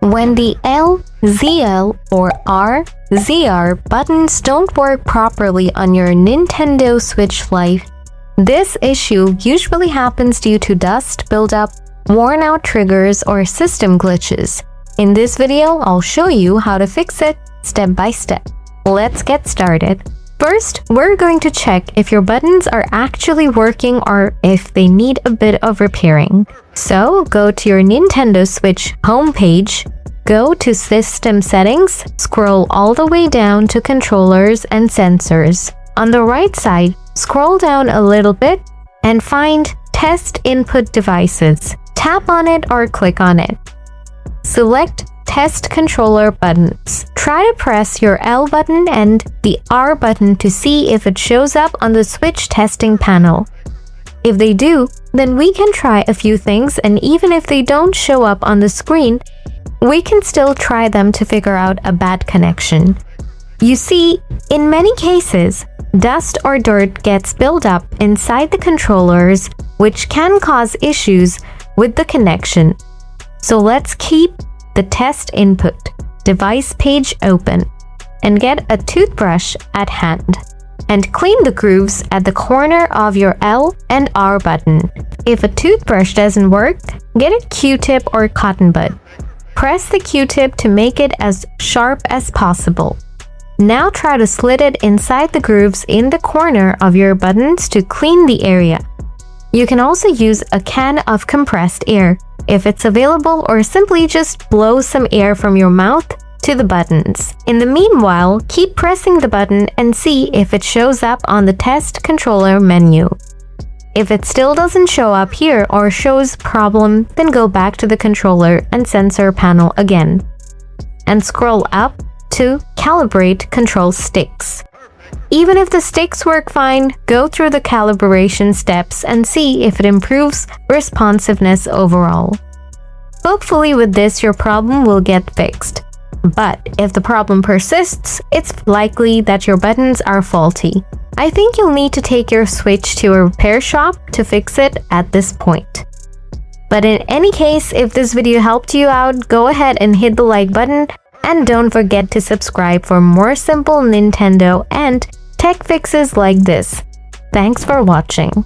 When the L, ZL, or R, ZR buttons don't work properly on your Nintendo Switch Lite, this issue usually happens due to dust buildup, worn-out triggers, or system glitches. In this video, I'll show you how to fix it step by step. Let's get started. First, we're going to check if your buttons are actually working or if they need a bit of repairing. So, go to your Nintendo Switch homepage, go to System Settings, scroll all the way down to Controllers and Sensors. On the right side, scroll down a little bit and find Test Input Devices. Tap on it or click on it. Select Test Controller buttons. Try to press your L button and the R button to see if it shows up on the Switch testing panel. If they do, then we can try a few things, and even if they don't show up on the screen, we can still try them to figure out a bad connection. You see, in many cases, dust or dirt gets built up inside the controllers, which can cause issues with the connection. So let's keep the test input device page open and get a toothbrush at hand and clean the grooves at the corner of your L and R button. If a toothbrush doesn't work, get a Q-tip or cotton bud. Press the Q-tip to make it as sharp as possible. Now try to slit it inside the grooves in the corner of your buttons to clean the area. You can also use a can of compressed air if it's available, or simply just blow some air from your mouth to the buttons. In the meanwhile, keep pressing the button and see if it shows up on the test controller menu. If it still doesn't show up here or shows problem, then go back to the controller and sensor panel again and scroll up to Calibrate Control Sticks. Even if the sticks work fine, go through the calibration steps and see if it improves responsiveness overall. Hopefully with this your problem will get fixed. But if the problem persists, it's likely that your buttons are faulty. I think you'll need to take your Switch to a repair shop to fix it at this point. But in any case, if this video helped you out, go ahead and hit the like button, and don't forget to subscribe for more simple Nintendo and tech fixes like this. Thanks for watching.